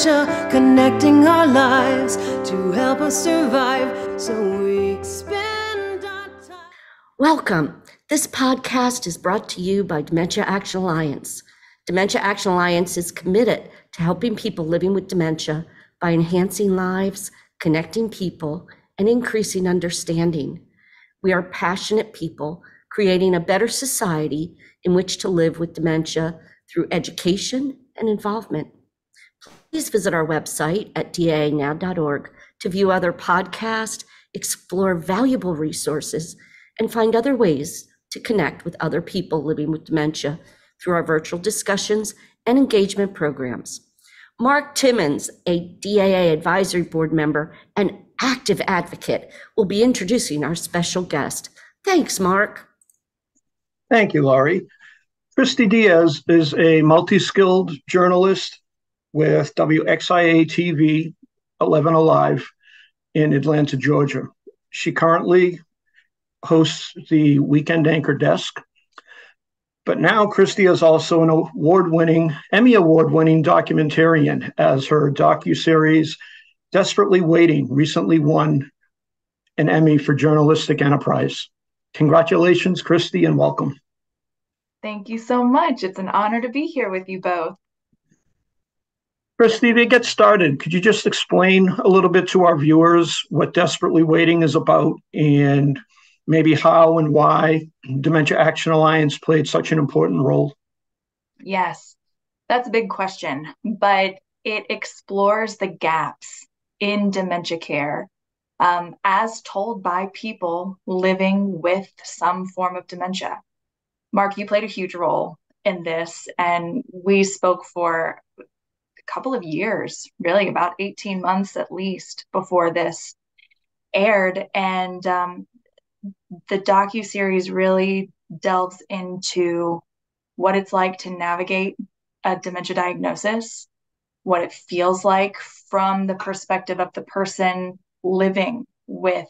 dementia, connecting our lives to help us survive, so we spend our time. Welcome. This podcast is brought to you by Dementia Action Alliance. Dementia Action Alliance is committed to helping people living with dementia by enhancing lives, connecting people, and increasing understanding. We are passionate people creating a better society in which to live with dementia through education and involvement. Please visit our website at daanow.org to view other podcasts, explore valuable resources, and find other ways to connect with other people living with dementia through our virtual discussions and engagement programs. Mark Timmons, a DAA advisory board member and active advocate, will be introducing our special guest. Thanks, Mark. Thank you, Laurie. Christie Diez is a multi-skilled journalist with WXIA TV 11 Alive in Atlanta, Georgia. She currently hosts the Weekend Anchor Desk. But now Christie is also an Emmy award-winning documentarian, as her docuseries Desperately Waiting recently won an Emmy for journalistic enterprise. Congratulations, Christie, and welcome. Thank you so much. It's an honor to be here with you both. Christie, to get started, could you just explain a little bit to our viewers what Desperately Waiting is about and maybe how and why Dementia Action Alliance played such an important role? Yes, that's a big question, but it explores the gaps in dementia care as told by people living with some form of dementia. Mark, you played a huge role in this, and we spoke for a couple of years, really about 18 months at least before this aired. And the docuseries really delves into what it's like to navigate a dementia diagnosis, what it feels like from the perspective of the person living with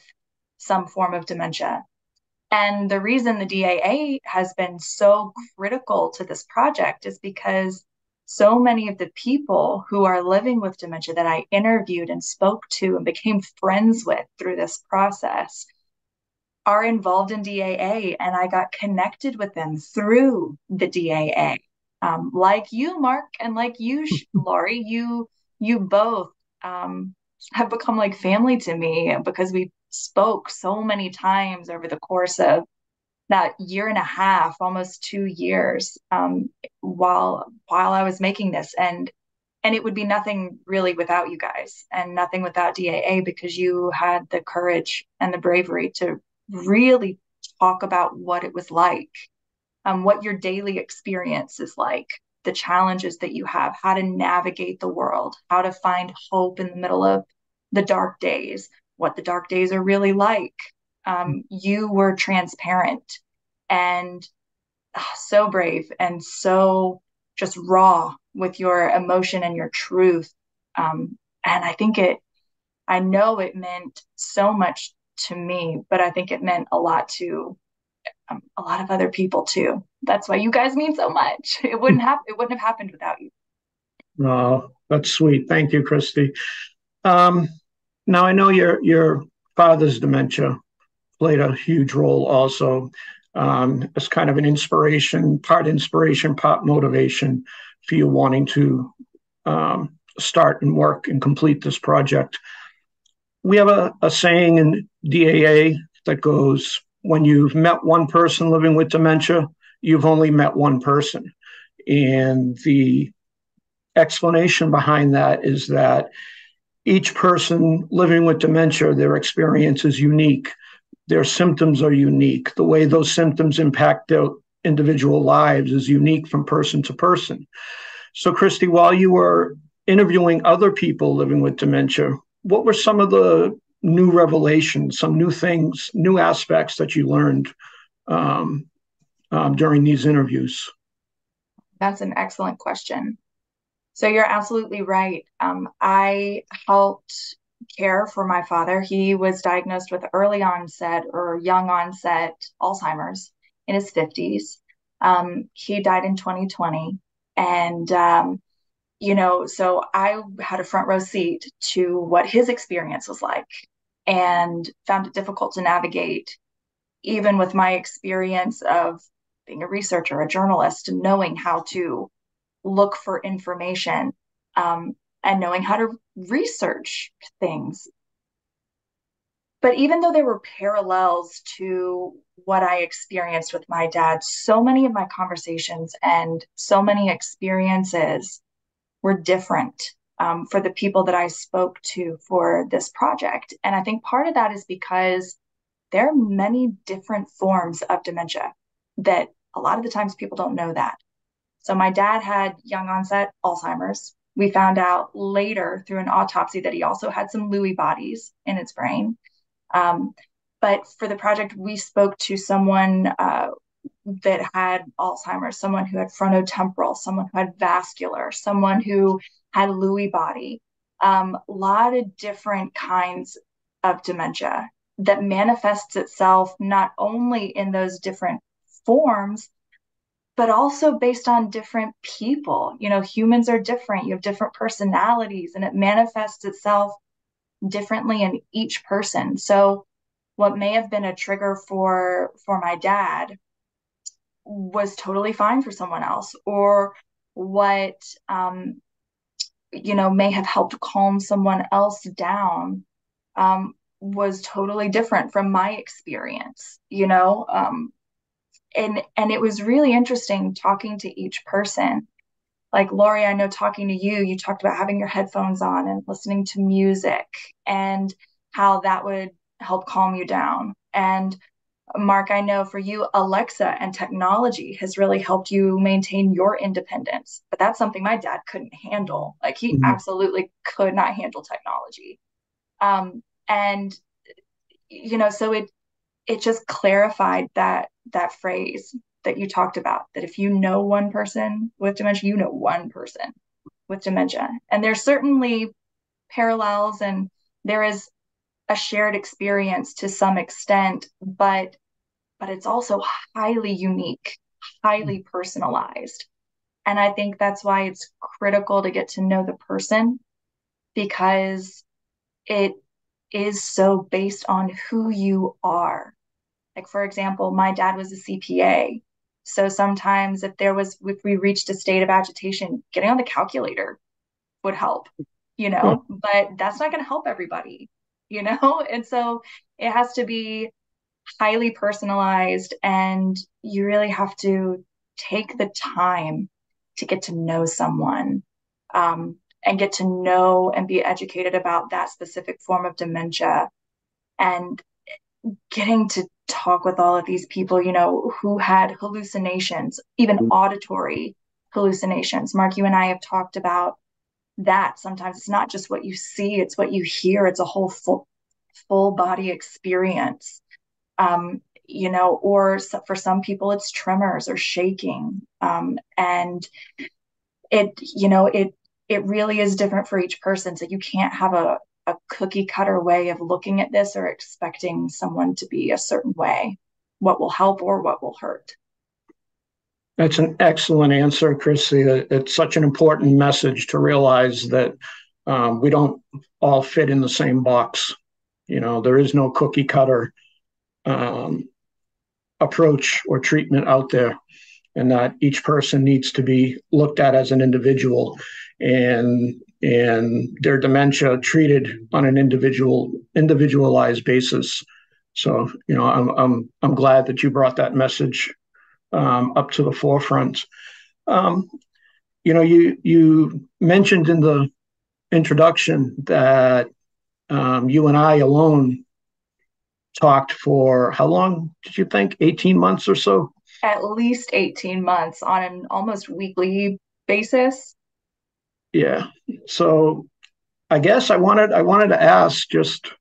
some form of dementia. And the reason the DAA has been so critical to this project is because so many of the people who are living with dementia that I interviewed and spoke to and became friends with through this process are involved in DAA, and I got connected with them through the DAA. Like you, Mark, and like you, Laurie, you both have become like family to me because we spoke so many times over the course of that year and a half, almost 2 years, while I was making this. And it would be nothing really without you guys, and nothing without DAA, because you had the courage and the bravery to really talk about what it was like, what your daily experience is like, the challenges that you have, how to navigate the world, how to find hope in the middle of the dark days, what the dark days are really like. You were transparent and so brave and so just raw with your emotion and your truth. And I know it meant so much to me, but I think it meant a lot to a lot of other people too. That's why you guys mean so much. It wouldn't have happened without you. Oh, that's sweet. Thank you, Christie. Now I know your father's dementia played a huge role also, as kind of an inspiration, part motivation for you wanting to start and work and complete this project. We have a saying in DAA that goes, when you've met one person living with dementia, you've only met one person. And the explanation behind that is that each person living with dementia, their experience is unique. Their symptoms are unique. The way those symptoms impact their individual lives is unique from person to person. So, Christie, while you were interviewing other people living with dementia, what were some of the new revelations, some new things, new aspects that you learned during these interviews? That's an excellent question. So you're absolutely right. I helped care for my father. He was diagnosed with early onset or young onset Alzheimer's in his 50s. He died in 2020. And So I had a front row seat to what his experience was like and found it difficult to navigate, even with my experience of being a researcher, a journalist, and knowing how to look for information, and knowing how to research things. But even though there were parallels to what I experienced with my dad, so many of my conversations and so many experiences were different, for the people that I spoke to for this project. And I think part of that is because there are many different forms of dementia that a lot of the times people don't know that. So my dad had young onset Alzheimer's. We found out later through an autopsy that he also had some Lewy bodies in his brain. Um, but for the project, we spoke to someone that had Alzheimer's, someone who had frontotemporal, someone who had vascular, someone who had Lewy body, a lot of different kinds of dementia that manifests itself not only in those different forms, but also based on different people. Humans are different. You have different personalities, and it manifests itself differently in each person. So what may have been a trigger for my dad was totally fine for someone else, or what may have helped calm someone else down, was totally different from my experience. And it was really interesting talking to each person. Like Lori, I know talking to you talked about having your headphones on and listening to music and how that would help calm you down. And Mark, I know for you, Alexa and technology has really helped you maintain your independence. But that's something my dad couldn't handle. Like he Mhm. absolutely could not handle technology. And so it just clarified that phrase that you talked about, that if you know one person with dementia, you know one person with dementia. And there's certainly parallels, and there is a shared experience to some extent, but it's also highly unique, highly personalized. And I think that's why it's critical to get to know the person, because it is so based on who you are. Like, for example, my dad was a CPA. So sometimes if we reached a state of agitation, getting on the calculator would help, Huh. but that's not going to help everybody, And so it has to be highly personalized, and you really have to take the time to get to know someone, and get to know and be educated about that specific form of dementia, and getting to talk with all of these people, who had hallucinations, even auditory hallucinations. Mark, you and I have talked about that. Sometimes it's not just what you see, it's what you hear. It's a whole full body experience. Or for some people it's tremors or shaking. And it really is different for each person. So you can't have a cookie cutter way of looking at this or expecting someone to be a certain way, what will help or what will hurt. That's an excellent answer, Chrissy. It's such an important message to realize that we don't all fit in the same box. There is no cookie cutter um, approach or treatment out there, and that each person needs to be looked at as an individual, and their dementia treated on an individualized basis. So, I'm glad that you brought that message up to the forefront. Um, you mentioned in the introduction that you and I alone talked for how long did you think? 18 months or so? At least 18 months on an almost weekly basis. Yeah. So I guess I wanted to ask just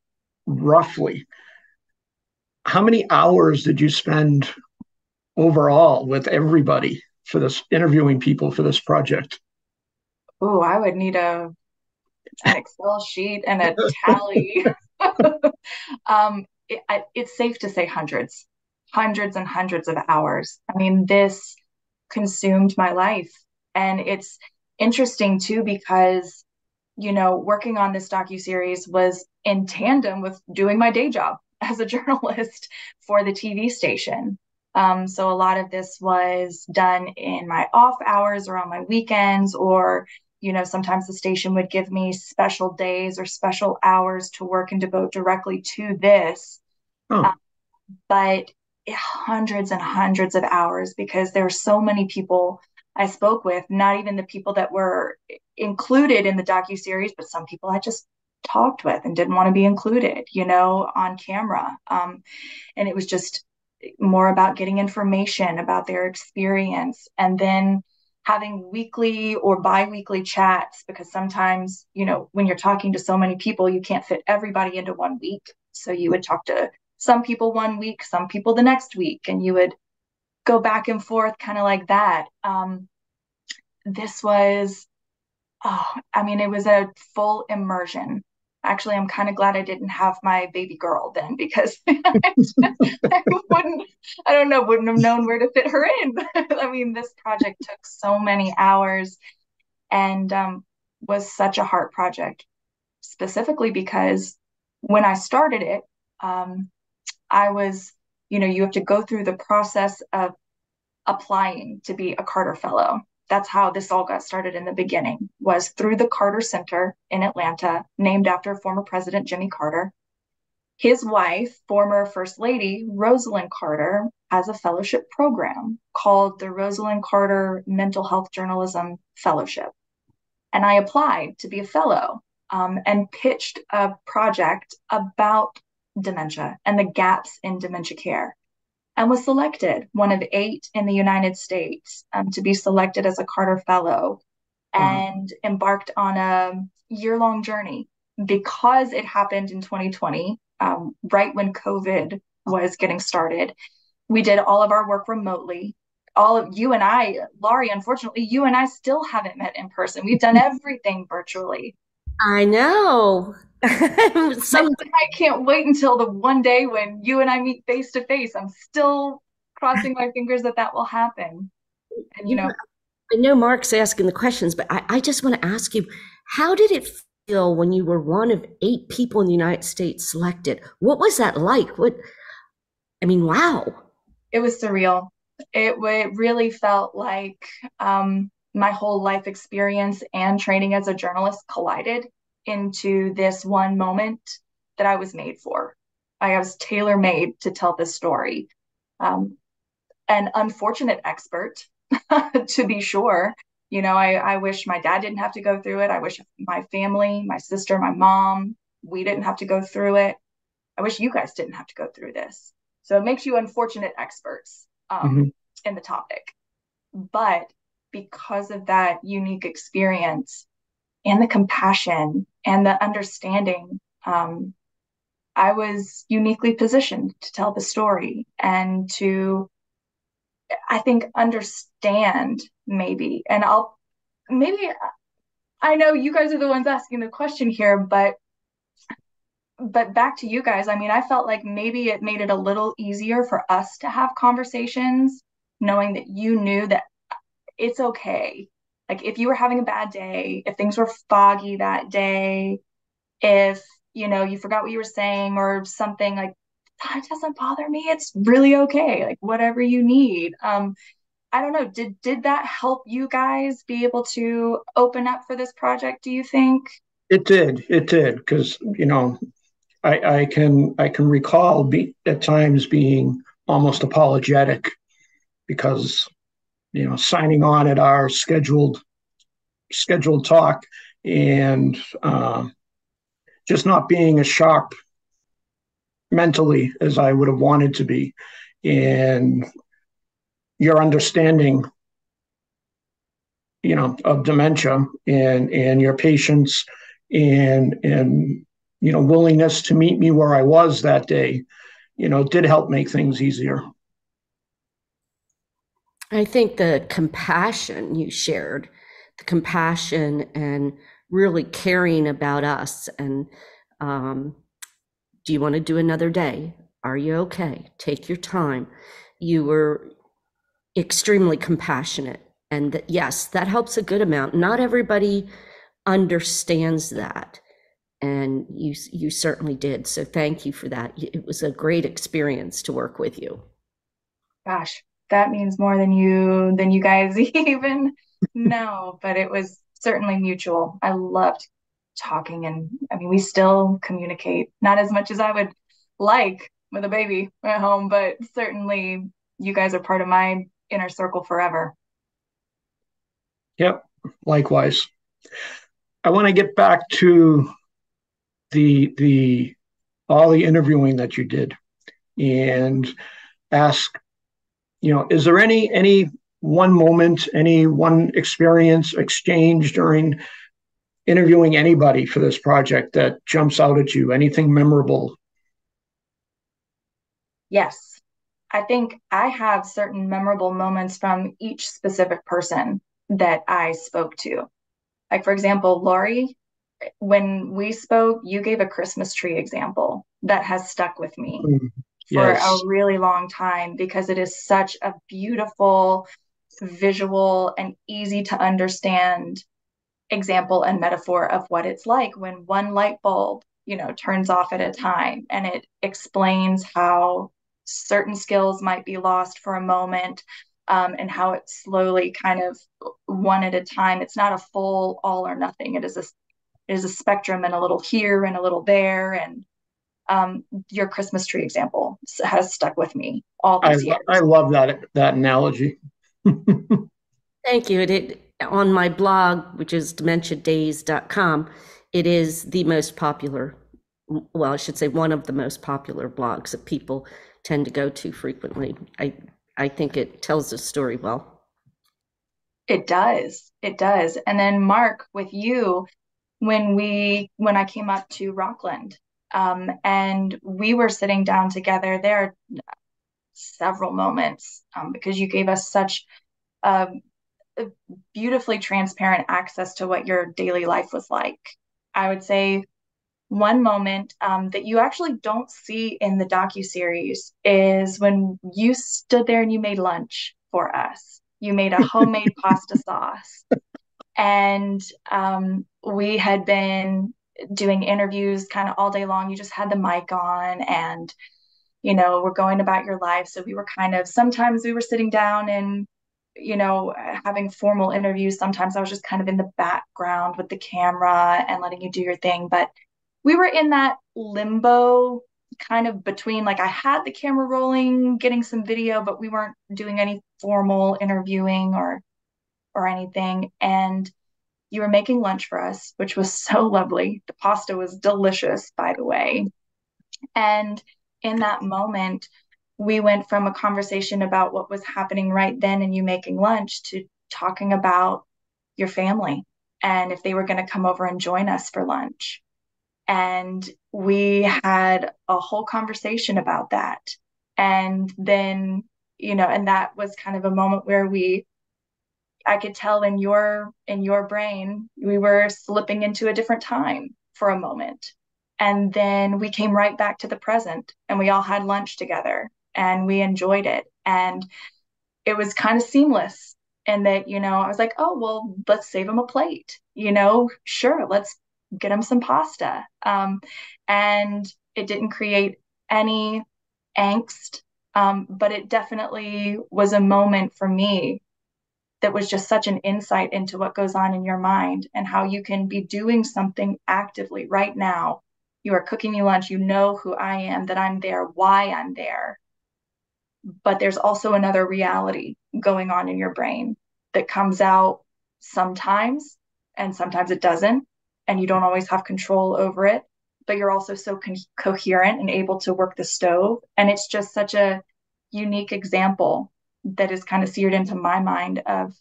roughly how many hours did you spend overall with everybody for this interviewing people for this project? Oh, I would need an Excel sheet and a tally. It's safe to say hundreds and hundreds of hours. I mean, this consumed my life, and interesting too, because, working on this docuseries was in tandem with doing my day job as a journalist for the TV station. So a lot of this was done in my off hours or on my weekends, or, sometimes the station would give me special days or special hours to work and devote directly to this. Oh, But hundreds and hundreds of hours, because there were so many people I spoke with, not even the people that were included in the docuseries, but some people I just talked with and didn't want to be included, on camera. And it was just more about getting information about their experience, and then having weekly or bi-weekly chats, because sometimes, when you're talking to so many people, you can't fit everybody into 1 week. So you would talk to some people 1 week, some people the next week, and you would go back and forth kind of like that. This was, it was a full immersion. Actually, I'm kind of glad I didn't have my baby girl then, because I wouldn't have known where to fit her in. This project took so many hours, and was such a heart project, specifically because when I started it, I was, you have to go through the process of applying to be a Carter Fellow. That's how this all got started in the beginning, was through the Carter Center in Atlanta, named after former President Jimmy Carter. His wife, former First Lady Rosalind Carter, has a fellowship program called the Rosalind Carter Mental Health Journalism Fellowship. And I applied to be a fellow, and pitched a project about dementia and the gaps in dementia care, and was selected, one of 8 in the United States, to be selected as a Carter Fellow, and embarked on a year-long journey, because it happened in 2020, right when COVID was getting started. We did all of our work remotely. All of you and I, Laurie, unfortunately, you and I still haven't met in person. We've done everything virtually. I know. I can't wait until the one day when you and I meet face to face. I'm still crossing my fingers that will happen. And I know Mark's asking the questions, but I just want to ask you, how did it feel when you were one of 8 people in the United States selected? What was that like? Wow. It was surreal. It really felt like my whole life experience and training as a journalist collided into this one moment that I was made for. I was tailor-made to tell this story. An unfortunate expert, to be sure. I wish my dad didn't have to go through it. I wish my family, my sister, my mom, we didn't have to go through it. I wish you guys didn't have to go through this. So it makes you unfortunate experts in the topic. But because of that unique experience and the compassion and the understanding, I was uniquely positioned to tell the story and to, I think, understand maybe. And I know you guys are the ones asking the question here, but back to you guys. I felt like maybe it made it a little easier for us to have conversations, knowing that you knew that it's okay. Like, if you were having a bad day, if things were foggy that day, if, you forgot what you were saying or something, like, that doesn't bother me. It's really okay. Like, whatever you need. I don't know. Did that help you guys be able to open up for this project, do you think? It did. Because, I can recall at times being almost apologetic because, signing on at our scheduled talk and just not being as sharp mentally as I would have wanted to be. And your understanding, of dementia and your patience and willingness to meet me where I was that day, did help make things easier. I think the compassion you shared, the compassion and really caring about us. And do you want to do another day? Are you okay? Take your time. You were extremely compassionate And yes, that helps a good amount. Not everybody understands that. And you certainly did. So thank you for that. It was a great experience to work with you. Gosh, that means more than you guys even know, but it was certainly mutual. I loved talking, and I mean, we still communicate, not as much as I would like with a baby at home, but certainly you guys are part of my inner circle forever. Yep, likewise. I want to get back to the all the interviewing that you did and ask, is there any one moment, any one experience, exchange during interviewing anybody for this project that jumps out at you? Anything memorable? Yes, I think I have certain memorable moments from each specific person that I spoke to. Like, for example, Lori, when we spoke, you gave a Christmas tree example that has stuck with me for a Yes, really long time because it is such a beautiful, visual, and easy to understand example and metaphor of what it's like when one light bulb, turns off at a time. And it explains how certain skills might be lost for a moment, and how it slowly kind of one at a time. It's not a full all or nothing. It is a spectrum and a little here and a little there. And your Christmas tree example has stuck with me all these I years. love that analogy. Thank you. On my blog, which is dementiadays.com, it is the most popular, well, I should say one of the most popular blogs that people tend to go to frequently. I think it tells the story well. It does. It does. And then Mark, with you, when I came up to Rockland, and we were sitting down together, there are several moments, because you gave us such a beautifully transparent access to what your daily life was like. I would say one moment, that you actually don't see in the docuseries is when you stood there and you made lunch for us. You made a homemade pasta sauce. And we had been doing interviews kind of all day long. You just had the mic on, and we're going about your life. So we were sometimes we were sitting down and having formal interviews. Sometimes I was just kind of in the background with the camera and letting you do your thing. But we were in that limbo kind of between, like, I had the camera rolling, getting some video, but we weren't doing any formal interviewing or anything. And you were making lunch for us, which was so lovely. The pasta was delicious, by the way. And in that moment, we went from a conversation about what was happening right then and you making lunch to talking about your family and if they were going to come over and join us for lunch. And we had a whole conversation about that. And then, and that was kind of a moment where I could tell in your brain, we were slipping into a different time for a moment. And then we came right back to the present and we all had lunch together and we enjoyed it. And it was kind of seamless. And that, I was like, oh, well, let's save him a plate. Sure, let's get him some pasta. And it didn't create any angst, but it definitely was a moment for me that was just such an insight into what goes on in your mind and how you can be doing something actively right now. You are cooking me lunch. You know who I am, that I'm there, why I'm there. But there's also another reality going on in your brain that comes out sometimes, and sometimes it doesn't. And you don't always have control over it, but you're also so coherent and able to work the stove. And it's just such a unique example that is kind of seared into my mind of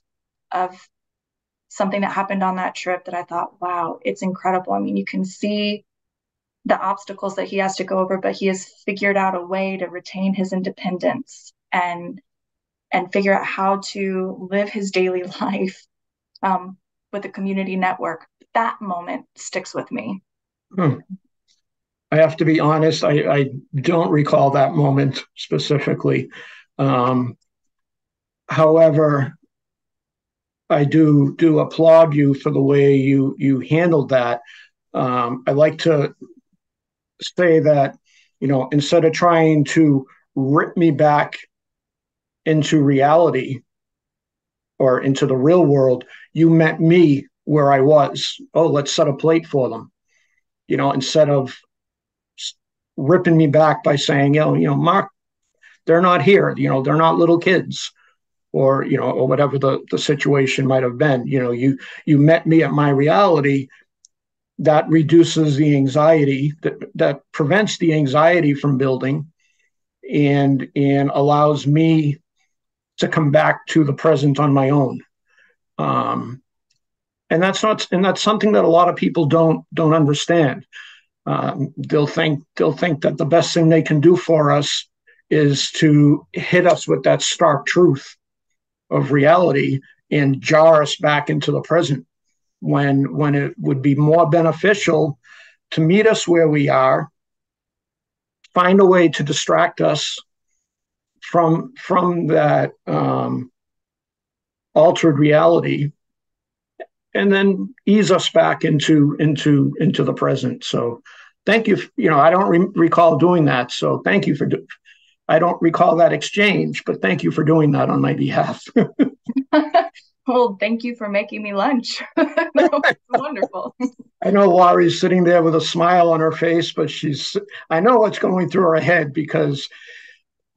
something that happened on that trip that I thought, wow, it's incredible. I mean, you can see the obstacles that he has to go over, but he has figured out a way to retain his independence and figure out how to live his daily life, with a community network. That moment sticks with me. I have to be honest, I don't recall that moment specifically. However, I do applaud you for the way you handled that. I like to say that, instead of trying to rip me back into reality or into the real world, you met me where I was. Oh, let's set a plate for them. Instead of ripping me back by saying, Mark, they're not here. They're not little kids, or whatever the situation might have been. You met me at my reality. That reduces the anxiety, that prevents the anxiety from building, and allows me to come back to the present on my own. And that's something that a lot of people don't understand. They'll think that the best thing they can do for us is to hit us with that stark truth of reality and jar us back into the present, when it would be more beneficial to meet us where we are, find a way to distract us from that altered reality, and then ease us back into the present. So thank you. I don't recall doing that. So thank you I don't recall that exchange, but thank you for doing that on my behalf. Well, thank you for making me lunch. That was wonderful. I know Laurie's sitting there with a smile on her face, but I know what's going through her head, because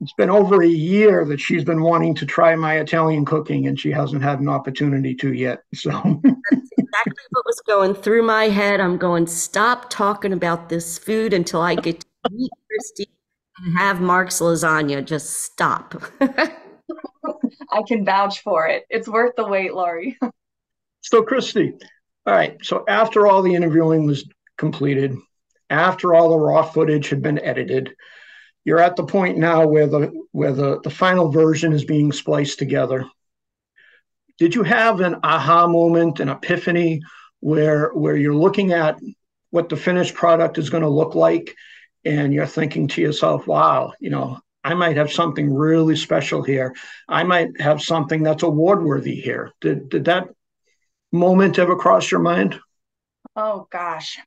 it's been over a year that she's been wanting to try my Italian cooking, and she hasn't had an opportunity to yet. So Exactly what was going through my head. I'm going, stop talking about this food until I get to meet Christie and have Mark's lasagna. Just stop. I can vouch for it. It's worth the wait, Laurie. So Christie, all right. So after all the interviewing was completed, after all the raw footage had been edited, you're at the point now where the final version is being spliced together. Did you have an aha moment, an epiphany, where you're looking at what the finished product is going to look like, and you're thinking to yourself, wow, I might have something really special here. I might have something that's award worthy here. Did that moment ever cross your mind? Oh gosh.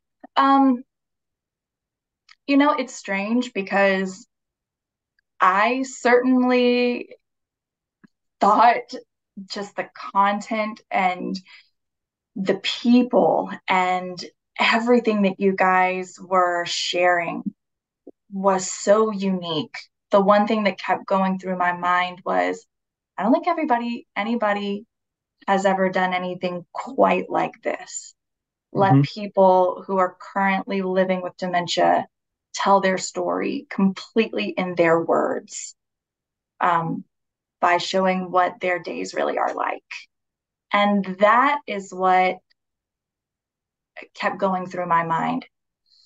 It's strange because I certainly thought just the content and the people and everything that you guys were sharing was so unique. The one thing that kept going through my mind was, I don't think anybody has ever done anything quite like this. Let people who are currently living with dementia tell their story completely in their words, by showing what their days really are like. And that is what kept going through my mind.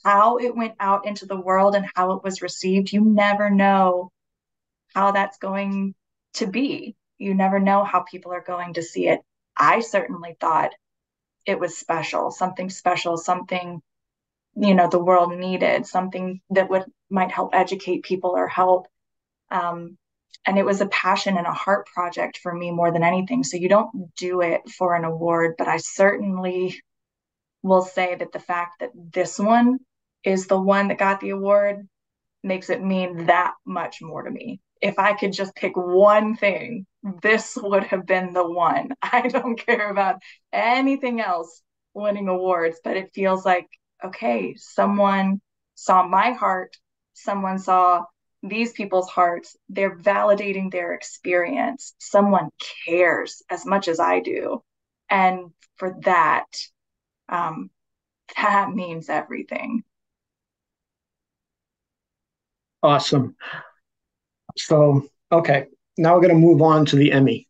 How it went out into the world and how it was received, you never know how that's going to be. You never know how people are going to see it. I certainly thought it was special, something, the world needed, something that might help educate people or help. And it was a passion and a heart project for me more than anything. So you don't do it for an award, but I certainly will say that the fact that this one is the one that got the award makes it mean that much more to me. If I could just pick one thing, this would have been the one. I don't care about anything else winning awards, but it feels like, okay, someone saw my heart, someone saw these people's hearts, they're validating their experience. Someone cares as much as I do. And for that, that means everything. Awesome. So, okay, now we're going to move on to the Emmy,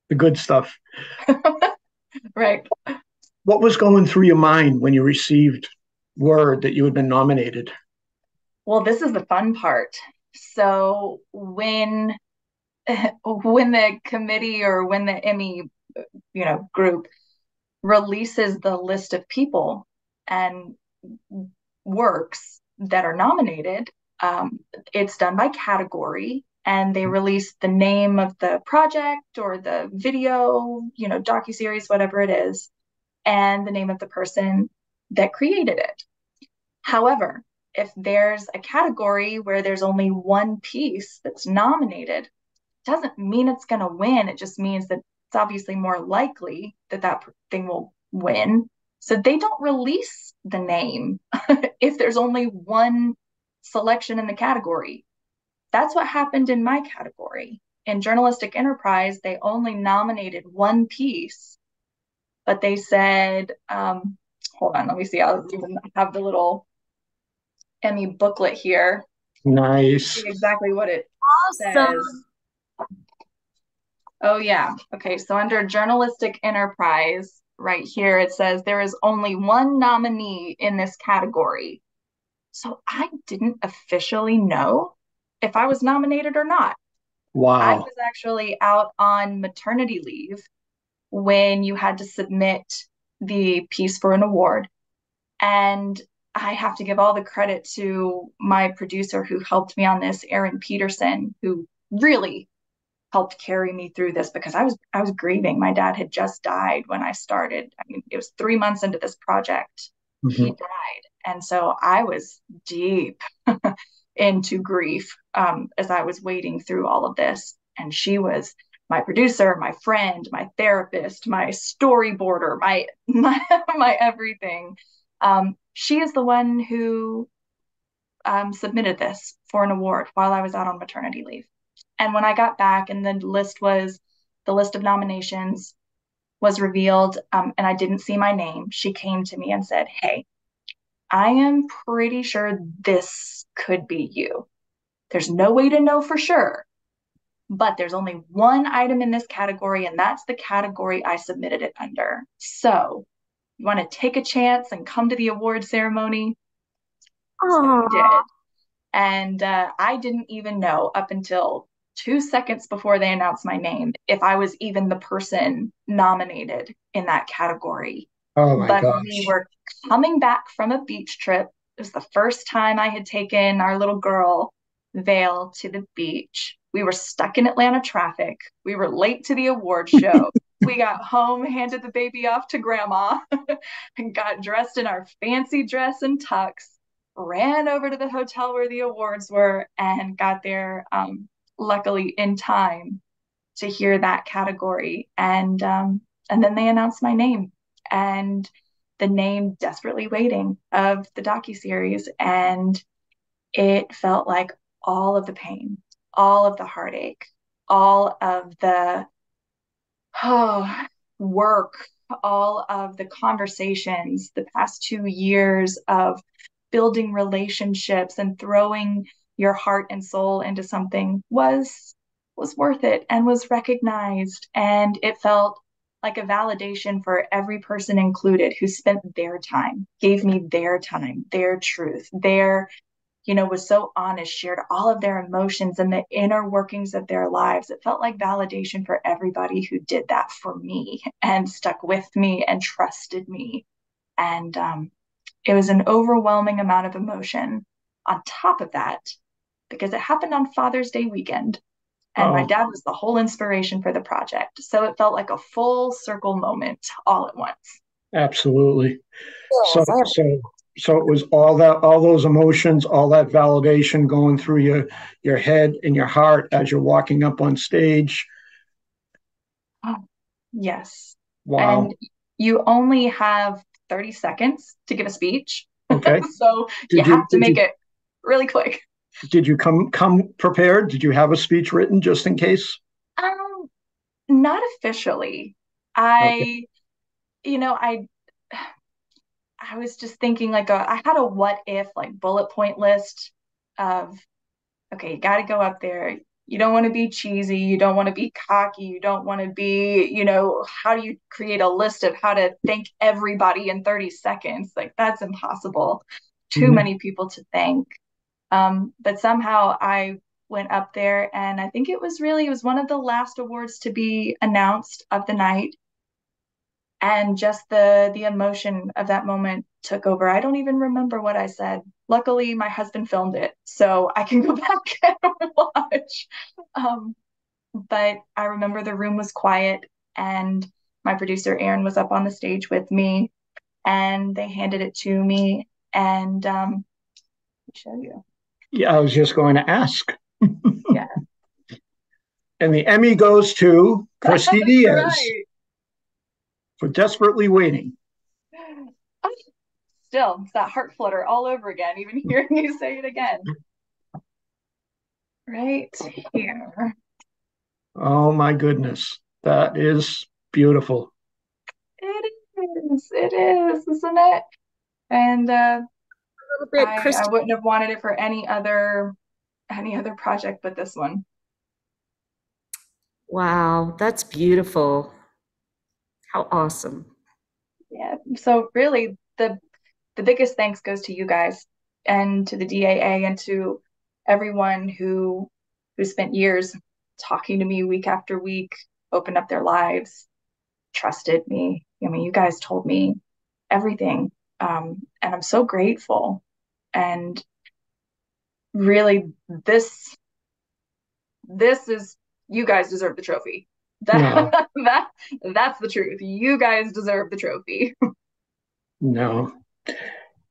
the good stuff. Right. What was going through your mind when you received word that you had been nominated? Well, this is the fun part. So when the committee or when the Emmy, group releases the list of people and works that are nominated, it's done by category. and they release the name of the project or the video, docuseries, whatever it is, and the name of the person that created it. However, if there's a category where there's only one piece that's nominated, it doesn't mean it's going to win. It just means that it's obviously more likely that that thing will win. So they don't release the name if there's only one selection in the category. That's what happened in my category. In journalistic enterprise, they only nominated one piece, but they said, hold on, let me see. I'll even have the little Emmy booklet here. Nice. See exactly what it Awesome. says. Oh, yeah. Okay, so under journalistic enterprise, right here, it says there is only one nominee in this category. So I didn't officially know if I was nominated or not. Wow. I was actually out on maternity leave when you had to submit the piece for an award. And I have to give all the credit to my producer who helped me on this, Aaron Peterson, who really helped carry me through this because I was grieving. My dad had just died when I started. I mean, it was 3 months into this project. He died. And so I was deep into grief as I was wading through all of this. And she was my producer, my friend, my therapist, my storyboarder, my everything. She is the one who submitted this for an award while I was out on maternity leave. And when I got back and the list of nominations was revealed, and I didn't see my name, she came to me and said, "Hey, I am pretty sure this could be you. There's no way to know for sure, but there's only one item in this category, and that's the category I submitted it under. So you want to take a chance and come to the award ceremony?" So we did. And I didn't even know up until 2 seconds before they announced my name if I was even the person nominated in that category. Oh my But gosh. we were coming back from a beach trip. It was the first time I had taken our little girl, Vale, to the beach. We were stuck in Atlanta traffic. We were late to the award show. We got home, handed the baby off to grandma, and got dressed in our fancy dress and tux, ran over to the hotel where the awards were, and got there luckily in time to hear that category. And then they announced my name and the name Desperately Waiting of the docuseries. And it felt like all of the pain, all of the heartache, all of the work, all of the conversations, the past 2 years of building relationships and throwing your heart and soul into something was worth it and was recognized. And it felt like a validation for every person included who spent their time, gave me their time, their truth, was so honest, shared all of their emotions and the inner workings of their lives. It felt like validation for everybody who did that for me and stuck with me and trusted me. And it was an overwhelming amount of emotion on top of that, because it happened on Father's Day weekend. And my dad was the whole inspiration for the project. So it felt like a full circle moment all at once. Absolutely. So it was all those emotions, all that validation going through your head and your heart as you're walking up on stage. Oh, yes. Wow. And you only have 30 seconds to give a speech. Okay. So you have to make it really quick. Did you come prepared? Did you have a speech written just in case? Not officially. I was just thinking like I had a what if like bullet point list of, okay, you got to go up there. You don't want to be cheesy. You don't want to be cocky. You don't want to be, how do you create a list of how to thank everybody in 30 seconds? Like that's impossible. Too many people to thank. But somehow I went up there, and I think it was one of the last awards to be announced of the night. And just the emotion of that moment took over. I don't even remember what I said luckily my husband filmed it, so I can go back and watch. But I remember the room was quiet, and my producer Aaron was up on the stage with me, and they handed it to me, and I'll show you. Yeah, I was just going to ask. Yeah. And the Emmy goes to Christie Diez Right. for Desperately Waiting. Still, it's that heart flutter all over again, even hearing you say it again. Right here. Oh my goodness. That is beautiful. It is, isn't it? And A little bit, I Christy. wouldn't have wanted it for any other project but this one. Wow, that's beautiful. How awesome. Yeah. So really the biggest thanks goes to you guys and to the DAA and to everyone who spent years talking to me week after week, opened up their lives, trusted me. I mean, you guys told me everything. And I'm so grateful. And really, this is, you guys deserve the trophy. No. That's the truth. You guys deserve the trophy. No.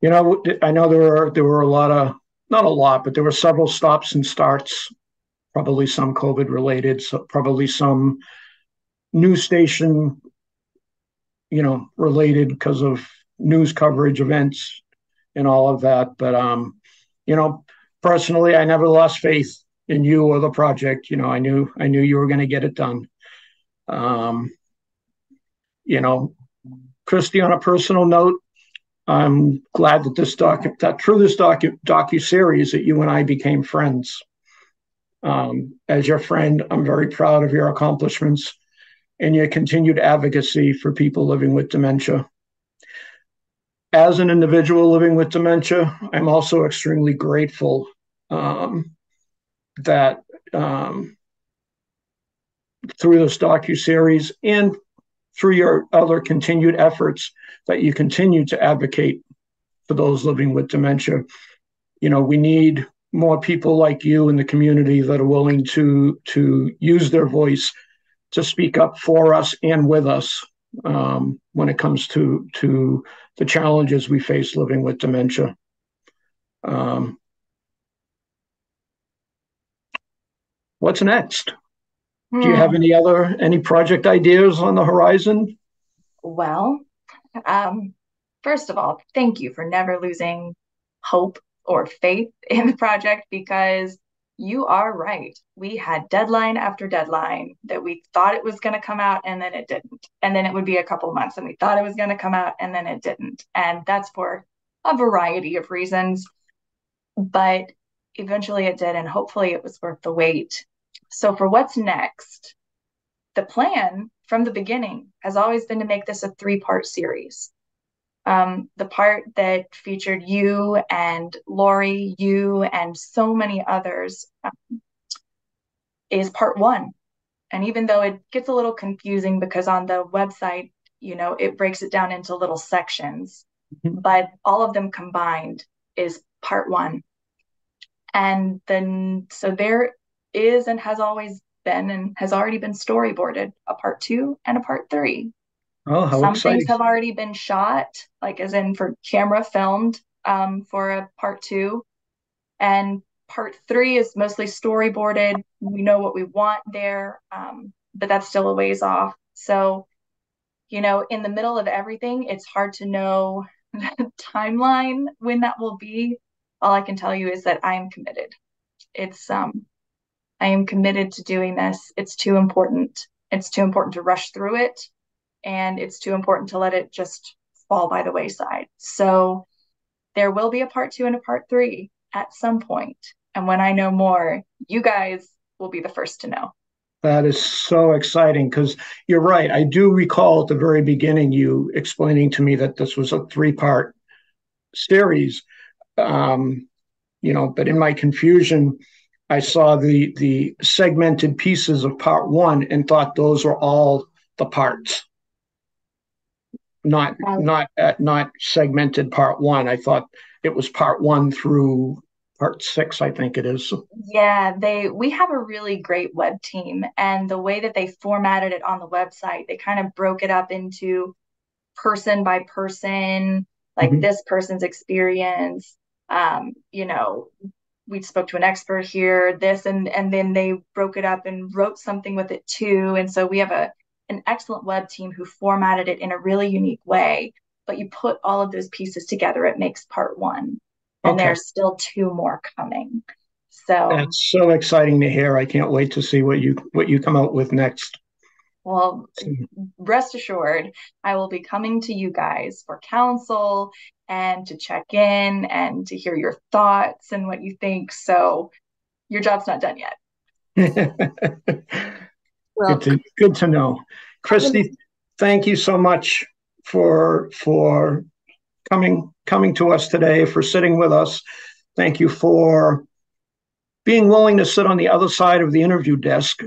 You know, I know there were a lot of, not a lot, but there were several stops and starts, probably some COVID related, so probably some news station, related because of news coverage, events, and all of that. But personally, I never lost faith in you or the project. I knew you were going to get it done. You know, Christie, on a personal note, I'm glad that through this docuseries that you and I became friends. As your friend, I'm very proud of your accomplishments and your continued advocacy for people living with dementia. As an individual living with dementia, I'm also extremely grateful that through this docuseries and through your other continued efforts that you continue to advocate for those living with dementia. We need more people like you in the community that are willing to use their voice to speak up for us and with us when it comes to the challenges we face living with dementia. What's next? Do you have any project ideas on the horizon? Well, first of all, thank you for never losing hope or faith in the project, because you are right. We had deadline after deadline that we thought it was going to come out and then it didn't. And then it would be a couple months and we thought it was going to come out and then it didn't. And that's for a variety of reasons. But eventually it did, and hopefully it was worth the wait. So for what's next, the plan from the beginning has always been to make this a 3-part series. The part that featured you and Lori, you and so many others is part 1. And even though it gets a little confusing because on the website, it breaks it down into little sections, but all of them combined is part 1. And then, so there is and has always been and has already been storyboarded a part 2 and a part 3. Oh, how Some exciting. things have already been shot, like as in for camera filmed for a part 2. And part 3 is mostly storyboarded. We know what we want there, but that's still a ways off. So, in the middle of everything, it's hard to know the timeline when that will be. All I can tell you is that I am committed. I am committed to doing this. It's too important. It's too important to rush through it. And it's too important to let it just fall by the wayside. So there will be a part 2 and a part 3 at some point. And when I know more, you guys will be the first to know. That is so exciting, because you're right. I do recall at the very beginning you explaining to me that this was a 3-part series. But in my confusion, I saw the segmented pieces of part 1 and thought those were all the parts. Not segmented part 1. I thought it was part 1 through part 6, I think it is. Yeah, we have a really great web team, and the way that they formatted it on the website, they kind of broke it up into person by person, like Mhm. this person's experience. You know, we spoke to an expert here, this, and then they broke it up and wrote something with it too. And so we have an excellent web team who formatted it in a really unique way. But you put all of those pieces together, it makes part 1. And Okay. there's still 2 more coming. So, That's so exciting to hear. I can't wait to see what you come out with next. well, rest assured, I will be coming to you guys for counsel and to check in and to hear your thoughts and what you think. So your job's not done yet. Well, Good to know. Christie, thank you so much for coming to us today, for sitting with us. Thank you for being willing to sit on the other side of the interview desk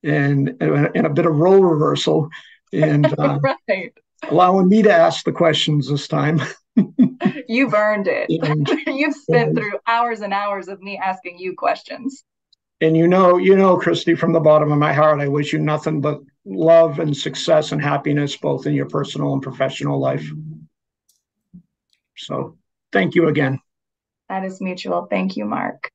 and in a bit of role reversal and Right. allowing me to ask the questions this time. You've earned it. and, You've spent through hours and hours of me asking you questions. and you know, Christie, from the bottom of my heart, I wish you nothing but love and success and happiness, both in your personal and professional life. So thank you again. That is mutual. Thank you, Mark.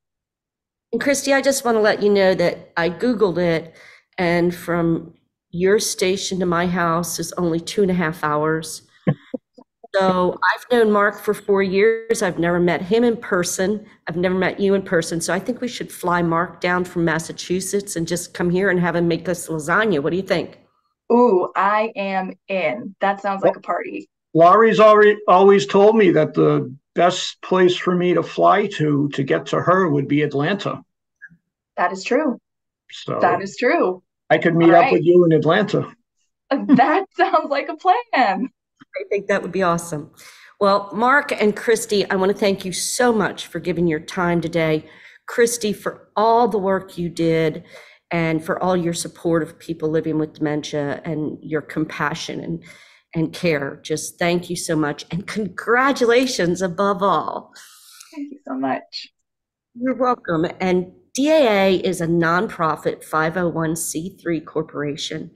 and Christy, I just want to let you know that I Googled it, and from your station to my house is only 2.5 hours. So I've known Mark for 4 years. I've never met him in person. I've never met you in person. So I think we should fly Mark down from Massachusetts and just come here and have him make us lasagna. What do you think? Ooh, I am in. That sounds like a party. Laurie's always told me that the best place for me to fly to get to her would be Atlanta. That is true. So That is true. I could meet All up right. with you in Atlanta. That sounds like a plan. I think that would be awesome. Well, Mark and Christy, I want to thank you so much for giving your time today. Christy, for all the work you did and for all your support of people living with dementia and your compassion and care. Just thank you so much. And congratulations above all. Thank you so much. You're welcome. And DAA is a nonprofit 501c3 corporation.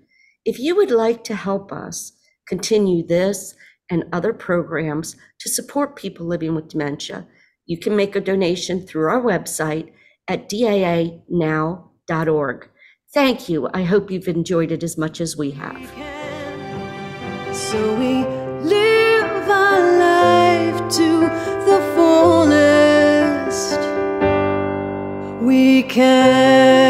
If you would like to help us continue this and other programs to support people living with dementia, you can make a donation through our website at daanow.org. Thank you. I hope you've enjoyed it as much as we have. So we live our life to the fullest we can.